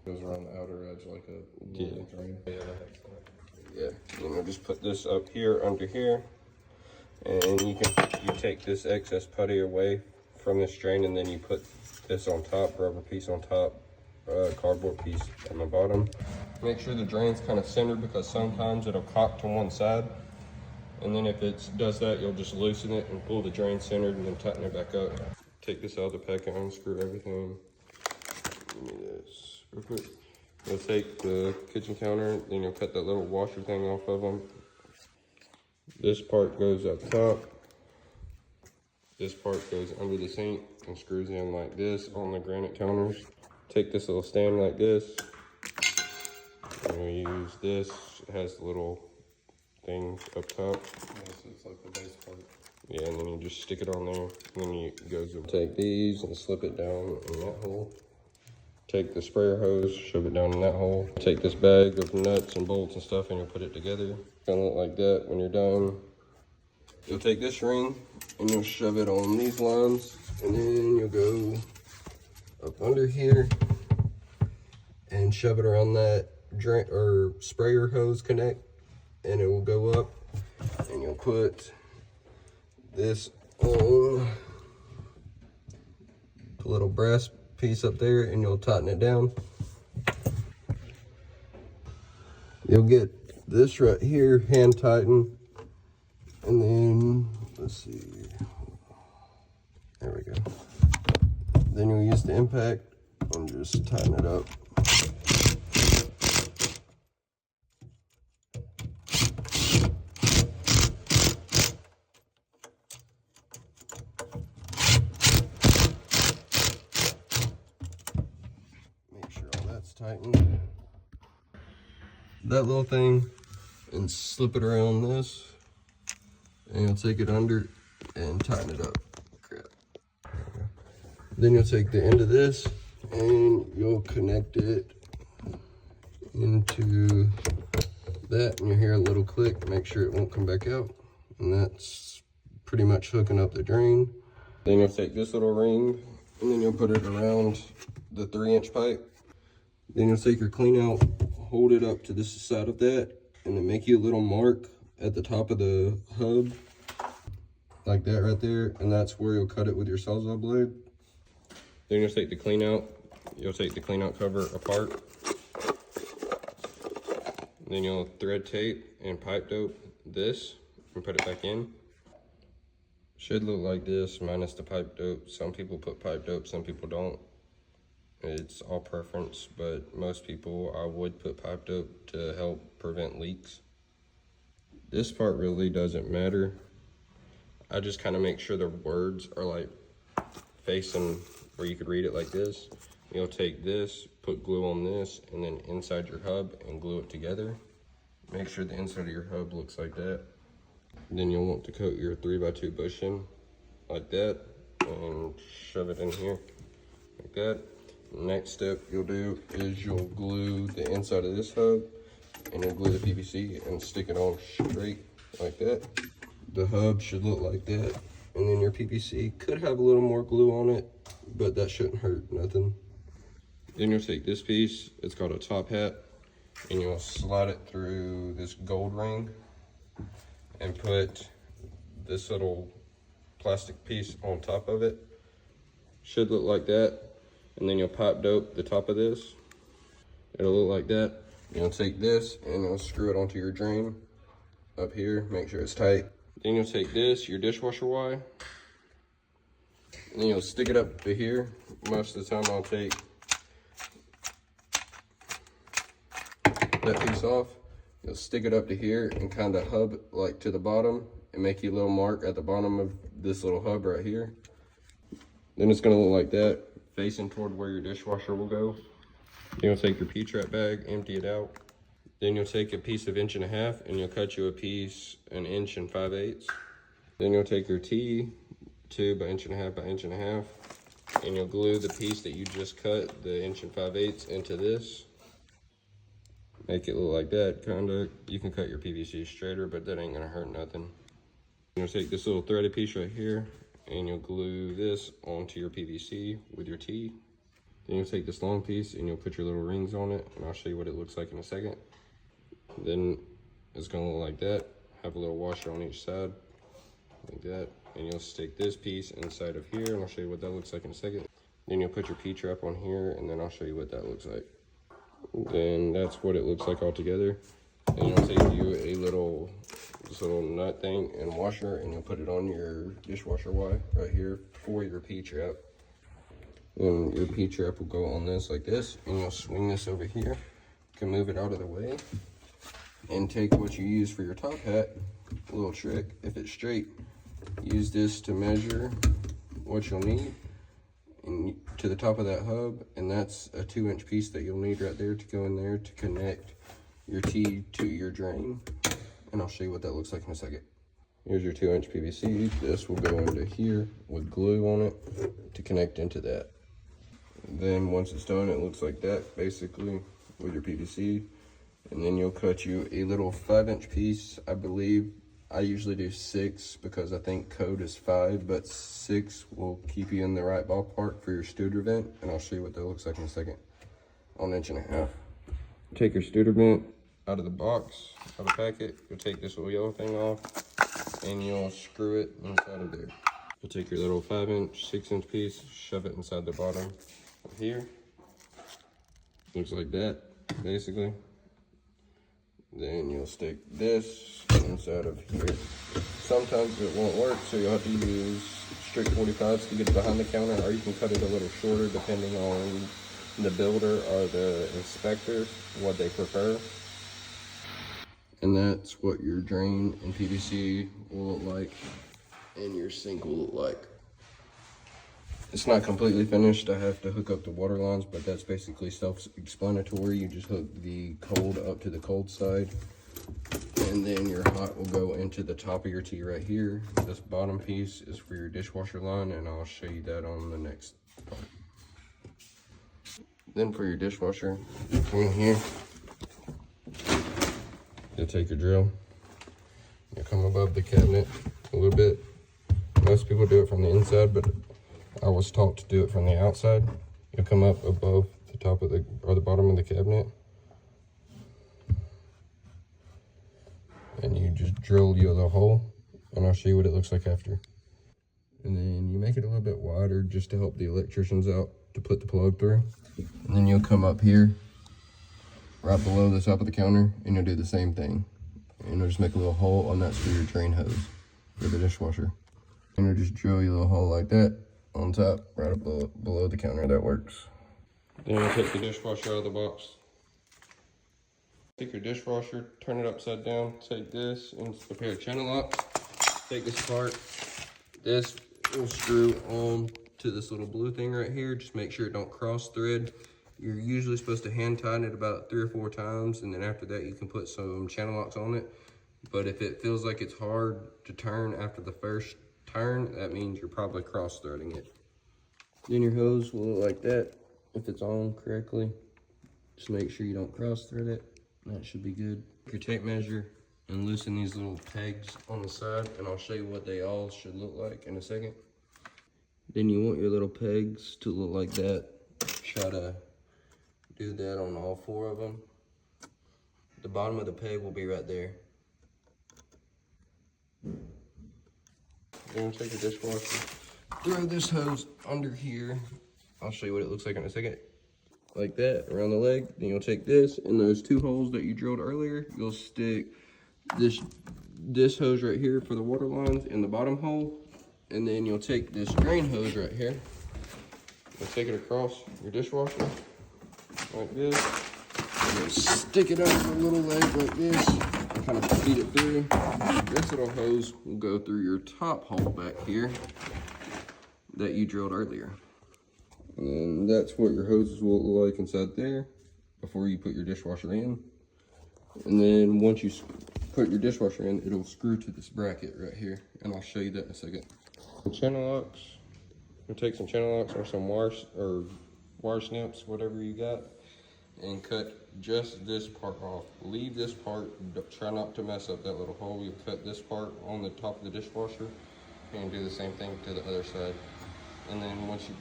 Goes around the outer edge like a little drain. Yeah, and you'll just put this up here under here, and you take this excess putty away from this drain, and then you put this on top, rubber piece on top, cardboard piece on the bottom. Make sure the drain's kind of centered, because sometimes it'll cock to one side, and then if it does that, you'll just loosen it and pull the drain centered and then tighten it back up. Take this out of the pack and unscrew everything. Give me this real quick. You'll take the kitchen counter, then you'll cut that little washer thing off of them. This part goes up top. This part goes under the sink and screws in like this on the granite counters. Take this little stand like this. And we'll use this. It has the little thing up top. Yeah, so it's like the base part. Yeah, and then you just stick it on there. And then you take these and slip it down in that hole. Take the sprayer hose, shove it down in that hole. Take this bag of nuts and bolts and stuff, and you'll put it together. It's gonna look like that when you're done. You'll take this ring and you'll shove it on these lines, and then you'll go up under here and shove it around that drain or sprayer hose connect, and it will go up, and you'll put this on the little brass piece up there, and you'll tighten it down. You'll get this right here hand tightened, and then let's see, there we go. Then you'll use the impact and just tighten it up. Tighten that little thing and slip it around this, and you'll take it under and tighten it up. Crap. Then you'll take the end of this and you'll connect it into that, and you'll hear a little click. Make sure it won't come back out, and that's pretty much hooking up the drain. Then you'll take this little ring and then you'll put it around the 3-inch pipe. Then you'll take your clean out, hold it up to this side of that, and then make you a little mark at the top of the hub, like that right there, and that's where you'll cut it with your Sawzall blade. Then you'll take the clean out, cover apart. Then you'll thread tape and pipe dope this and put it back in. Should look like this minus the pipe dope. Some people put pipe dope, some people don't. It's all preference, but most people, I would put pipe dope to help prevent leaks. This part really doesn't matter. I just kind of make sure the words are like facing where you could read it like this. You'll take this, put glue on this, and then inside your hub and glue it together. Make sure the inside of your hub looks like that. Then you'll want to coat your 3x2 bushing like that and shove it in here like that. Next step you'll do is you'll glue the inside of this hub, and you'll glue the PVC and stick it on straight like that. The hub should look like that, and then your PVC could have a little more glue on it, but that shouldn't hurt nothing. Then you'll take this piece, it's called a top hat, and you'll slide it through this gold ring and put this little plastic piece on top of it. Should look like that. And then you'll pipe dope the top of this. It'll look like that. You'll take this and you'll screw it onto your drain up here. Make sure it's tight. Then you'll take this, your dishwasher wire, and then you'll stick it up to here. Most of the time I'll take that piece off. You'll stick it up to here and kind of hub like to the bottom and make you a little mark at the bottom of this little hub right here. Then it's gonna look like that, facing toward where your dishwasher will go. Then you'll take your P-trap bag, empty it out. Then you'll take a piece of 1.5 inches and you'll cut you a piece 1 inch and 5/8. Then you'll take your T, 2 by 1.5 inches by 1.5 inches, and you'll glue the piece that you just cut, the 1 inch and 5/8, into this. Make it look like that, kinda. You can cut your PVC straighter, but that ain't gonna hurt nothing. You'll take this little threaded piece right here, and you'll glue this onto your PVC with your T. Then you'll take this long piece and you'll put your little rings on it, and I'll show you what it looks like in a second. Then it's gonna look like that. Have a little washer on each side, like that. And you'll stick this piece inside of here, and I'll show you what that looks like in a second. Then you'll put your P-trap on here, and then I'll show you what that looks like. Then that's what it looks like all together. And you'll take you this little nut thing and washer, and you'll put it on your dishwasher Y right here for your P-trap. And your P-trap will go on this like this, and you'll swing this over here. You can move it out of the way and take what you use for your top hat. A little trick, if it's straight, use this to measure what you'll need and to the top of that hub, and that's a 2-inch piece that you'll need right there to go in there to connect your T to your drain. And I'll show you what that looks like in a second. Here's your 2-inch PVC. This will go into here with glue on it to connect into that. Then once it's done, it looks like that basically with your PVC. And then you'll cut you a little 5-inch piece. I believe I usually do 6 because I think code is 5, but 6 will keep you in the right ballpark for your Studer vent. And I'll show you what that looks like in a second. On 1.5 inches. Take your Studer vent out of the box, out of the packet. You'll take this little yellow thing off and you'll screw it inside of there. You'll take your little 5-inch, 6-inch piece, shove it inside the bottom of here. Looks like that, basically. Then you'll stick this inside of here. Sometimes it won't work, so you'll have to use strict 45s to get it behind the counter, or you can cut it a little shorter depending on the builder or the inspector, what they prefer. And that's what your drain and PVC will look like, and your sink will look like. It's not completely finished. I have to hook up the water lines, but that's basically self-explanatory. You just hook the cold up to the cold side, and then your hot will go into the top of your T right here. This bottom piece is for your dishwasher line, and I'll show you that on the next part. Then for your dishwasher, you come in here, you'll take your drill, you'll come above the cabinet a little bit. Most people do it from the inside, but I was taught to do it from the outside. You'll come up above the top of the bottom of the cabinet, and you just drill you a little hole, and I'll show you what it looks like after. And then you make it a little bit wider just to help the electricians out to put the plug through. And then you'll come up here, right below the top of the counter, and you'll do the same thing. And you'll just make a little hole, and that's for your drain hose for the dishwasher. And you'll just drill you a little hole like that on top, right up below the counter. That works. Then you'll take the dishwasher out of the box. Take your dishwasher, turn it upside down, take this, and it's a pair of channel locks. Take this apart. This will screw on to this little blue thing right here. Just make sure it don't cross thread. You're usually supposed to hand tighten it about 3 or 4 times, and then after that you can put some channel locks on it. But if it feels like it's hard to turn after the first turn, that means you're probably cross threading it. Then your hose will look like that if it's on correctly. Just make sure you don't cross thread it. That should be good. Your tape measure and loosen these little pegs on the side, and I'll show you what they all should look like in a second. Then you want your little pegs to look like that. Try to do that on all 4 of them. The bottom of the peg will be right there. Then take your dishwasher, throw this hose under here. I'll show you what it looks like in a second. Like that, around the leg. Then you'll take this, and those 2 holes that you drilled earlier, you'll stick this hose right here for the water lines in the bottom hole. And then you'll take this drain hose right here. You'll take it across your dishwasher, like this. And you'll stick it over the little leg like this, and kind of feed it through. This little hose will go through your top hole back here that you drilled earlier. And that's what your hoses will look like inside there before you put your dishwasher in. And then once you put your dishwasher in, it'll screw to this bracket right here. And I'll show you that in a second. Channel locks. You'll take some channel locks or some wire snips, whatever you got, and cut just this part off. Leave this part. Try not to mess up that little hole. You'll cut this part on the top of the dishwasher and do the same thing to the other side. And then once you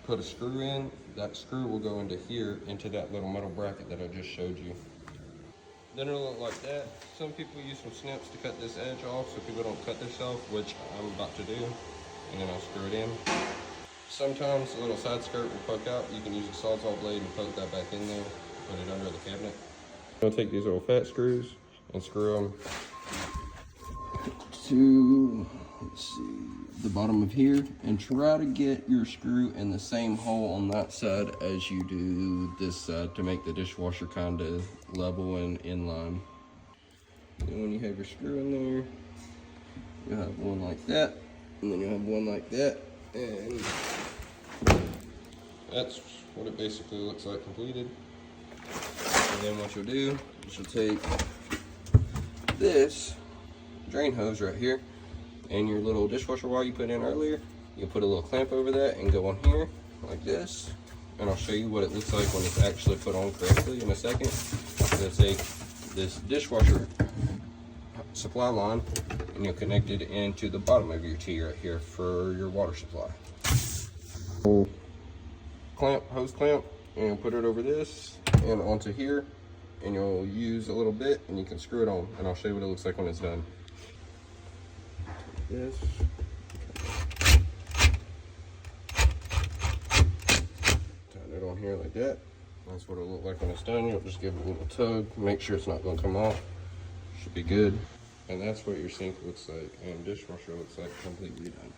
put a screw in, that screw will go into here, into that little metal bracket that I just showed you. Then it'll look like that. Some people use some snips to cut this edge off so people don't cut themselves, which I'm about to do. And then I'll screw it in. Sometimes a little side skirt will poke out. You can use a Sawzall blade and poke that back in there, put it under the cabinet. I'm gonna take these little fat screws and screw them to, let's see, the bottom of here, and try to get your screw in the same hole on that side as you do this side to make the dishwasher kind of level and in line. And when you have your screw in there, you'll have one like that, and then you'll have one like that, and that's what it basically looks like completed. And then what you'll do is you'll take this drain hose right here and your little dishwasher wire you put in earlier, you'll put a little clamp over that and go on here like this, and I'll show you what it looks like when it's actually put on correctly in a second. I'm going to take this dishwasher supply line and you'll connect it into the bottom of your T right here for your water supply. Clamp, hose clamp, and you'll put it over this and onto here, and you'll use a little bit and you can screw it on, and I'll show you what it looks like when it's done. This. Tighten it on here like that. That's what it'll look like when it's done. You'll just give it a little tug, make sure it's not going to come off. Should be good. And that's what your sink looks like and dishwasher looks like completely done.